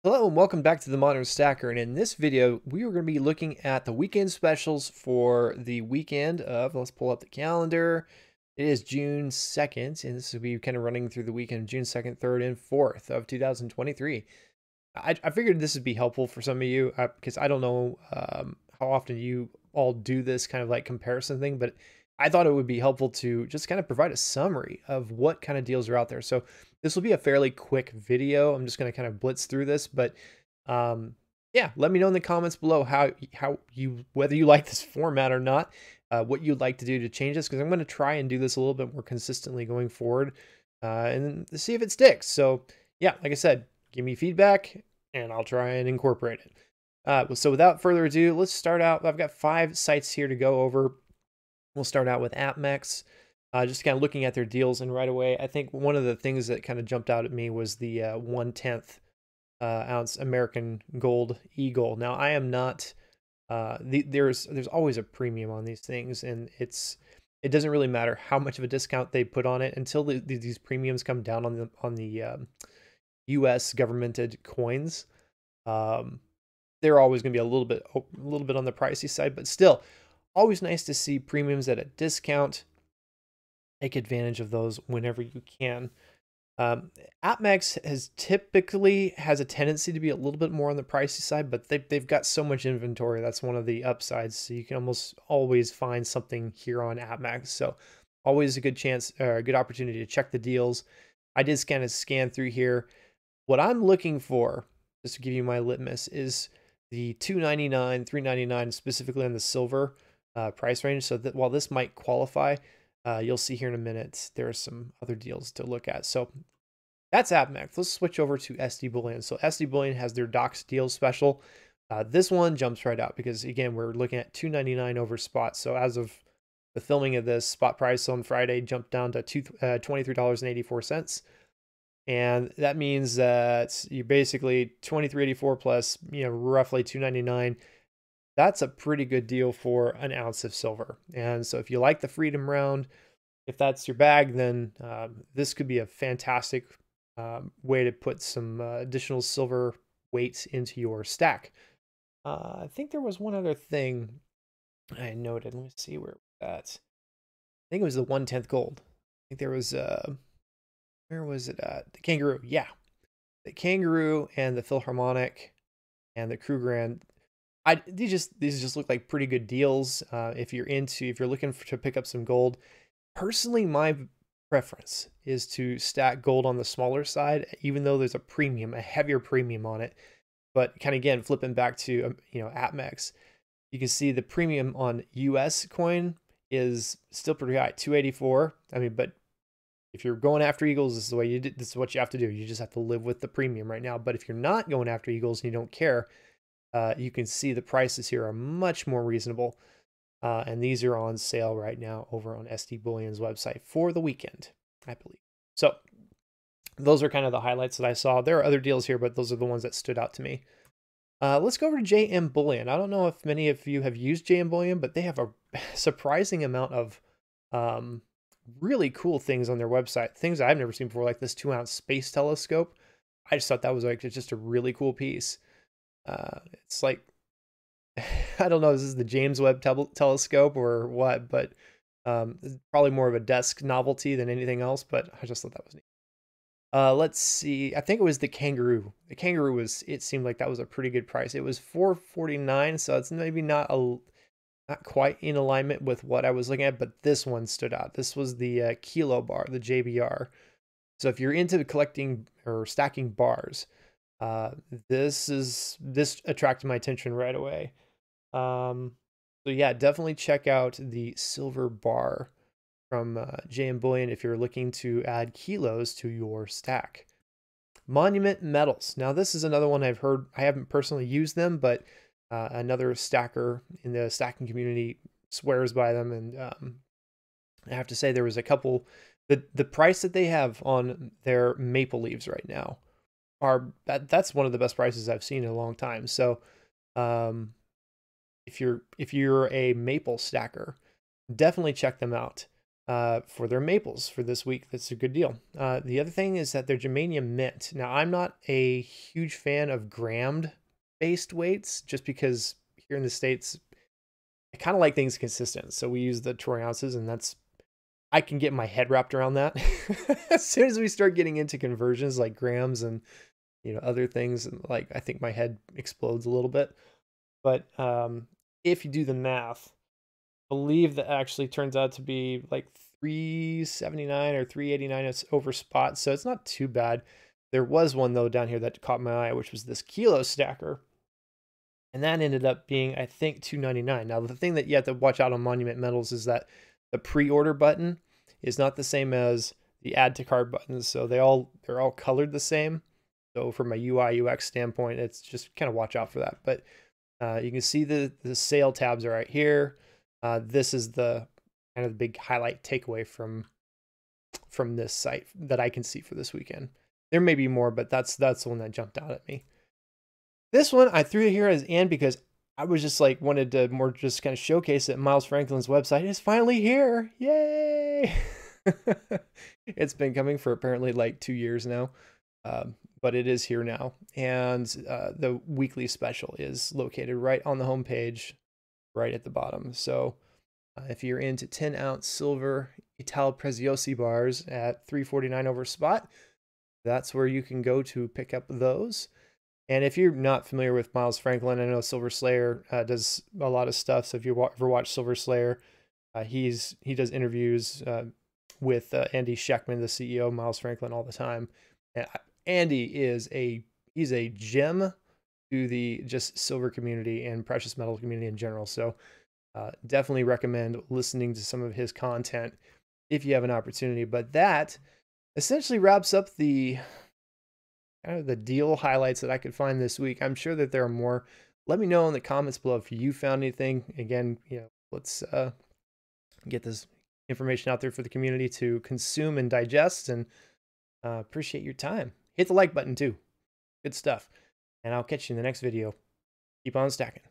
Hello and welcome back to the Modern Stacker, and in this video we are going to be looking at the weekend specials for the weekend of, let's pull up the calendar. It is June 2nd, and this will be kind of running through the weekend of June 2nd, 3rd, and 4th of 2023. I figured this would be helpful for some of you because I don't know how often you all do this kind of like comparison thing, but I thought it would be helpful to just kind of provide a summary of what kind of deals are out there. So this will be a fairly quick video. I'm just going to kind of blitz through this, but yeah, let me know in the comments below how you whether you like this format or not, what you'd like to do to change this, because I'm going to try and do this a little bit more consistently going forward, and see if it sticks. So yeah, like I said, give me feedback and I'll try and incorporate it. So without further ado, let's start out. I've got 5 sites here to go over. We'll start out with AppMex, just kind of looking at their deals. And right away, I think one of the things that kind of jumped out at me was the 1/10 ounce American Gold Eagle. Now, I am not, there's always a premium on these things, and it doesn't really matter how much of a discount they put on it until these premiums come down on the U.S. governmented coins. They're always going to be a little bit on the pricey side, but still, always nice to see premiums at a discount. Take advantage of those whenever you can. AppMex typically has a tendency to be a little bit more on the pricey side, but they've got so much inventory. That's one of the upsides. So you can almost always find something here on AppMex. So always a good chance, or a good opportunity to check the deals. I did kind of scan through here. What I'm looking for, just to give you my litmus, is the $2.99, $3.99, specifically on the silver price range. So that while this might qualify, you'll see here in a minute, there are some other deals to look at. So that's AppMex. Let's switch over to SD Bullion. So SD Bullion has their Docs deal special. This one jumps right out because, again, we're looking at $2.99 over spot. So as of the filming of this, spot price on Friday jumped down to $23.84. And that means that you're basically $23.84 plus, roughly $2.99. That's a pretty good deal for an ounce of silver. And so if you like the Freedom Round, if that's your bag, then this could be a fantastic way to put some additional silver weight into your stack. I think there was one other thing I noted. Let me see where that. I think it was the 1/10 gold. I think there was where was it at? The Kangaroo. Yeah, the Kangaroo and the Philharmonic and the Krugerrand. These just look like pretty good deals. If you're looking to pick up some gold, personally, my preference is to stack gold on the smaller side, even though there's a heavier premium on it. But kind of, again, flipping back to AppMex, you can see the premium on US coin is still pretty high, 284. I mean, but if you're going after Eagles, this is what you have to do. You just have to live with the premium right now. But if you're not going after Eagles and you don't care, you can see the prices here are much more reasonable. And these are on sale right now over on SD Bullion's website for the weekend, I believe. So those are kind of the highlights that I saw. There are other deals here, but those are the ones that stood out to me. Let's go over to JM Bullion. I don't know if many of you have used JM Bullion, but they have a surprising amount of really cool things on their website. Things I've never seen before, like this 2-ounce space telescope. I just thought that was like just a really cool piece. It's like, I don't know if this is the James Webb telescope or what, but it's probably more of a desk novelty than anything else, but I just thought that was neat. Let's see. I think it was the Kangaroo. The Kangaroo it seemed like that was a pretty good price. It was $4.49, so it's maybe not quite in alignment with what I was looking at, but this one stood out. This was the Kilo bar, the JBR. So if you're into collecting or stacking bars, this attracted my attention right away. So yeah, definitely check out the silver bar from JM Bullion if you're looking to add kilos to your stack. Monument Metals. Now this is another one I've heard. I haven't personally used them, but another stacker in the stacking community swears by them, and I have to say there was a couple. The price that they have on their maple leaves right now that's one of the best prices I've seen in a long time. So if you're a maple stacker, definitely check them out. for their maples for this week. That's a good deal. The other thing is that their germanium mint. Now, I'm not a huge fan of grammed based weights just because here in the States, I kind of like things consistent. So we use the troy ounces, and I can get my head wrapped around that. As soon as we start getting into conversions like grams and other things, like I think my head explodes a little bit. But if you do the math, I believe that actually turns out to be like 379 or 389 over spot, so it's not too bad. There was one though down here that caught my eye, which was this kilo stacker, and that ended up being, I think, 299. Now the thing that you have to watch out on Monument Metals is that the pre-order button is not the same as the add to cart buttons, so they're all colored the same. So from a UI UX standpoint, it's just kind of watch out for that. But you can see the sale tabs are right here. This is the kind of the big highlight takeaway from this site that I can see for this weekend. There may be more, but that's the one that jumped out at me. This one I threw here as and because I was just like wanted to more just kind of showcase that Miles Franklin's website is finally here. Yay! It's been coming for apparently like 2 years now. But it is here now. And the weekly special is located right on the homepage, right at the bottom. So if you're into 10-ounce silver Ital Preziosi bars at $3.49 over spot, that's where you can go to pick up those. And if you're not familiar with Miles Franklin, I know Silver Slayer does a lot of stuff. So if you ever watch Silver Slayer, he does interviews with Andy Scheckman, the CEO of Miles Franklin, all the time. And Andy he's a gem to the just silver community and precious metal community in general. So definitely recommend listening to some of his content if you have an opportunity. But that essentially wraps up the kind of the deal highlights that I could find this week. I'm sure that there are more. Let me know in the comments below if you found anything. Again, let's get this information out there for the community to consume and digest, and appreciate your time. Hit the like button too. Good stuff. And I'll catch you in the next video. Keep on stacking.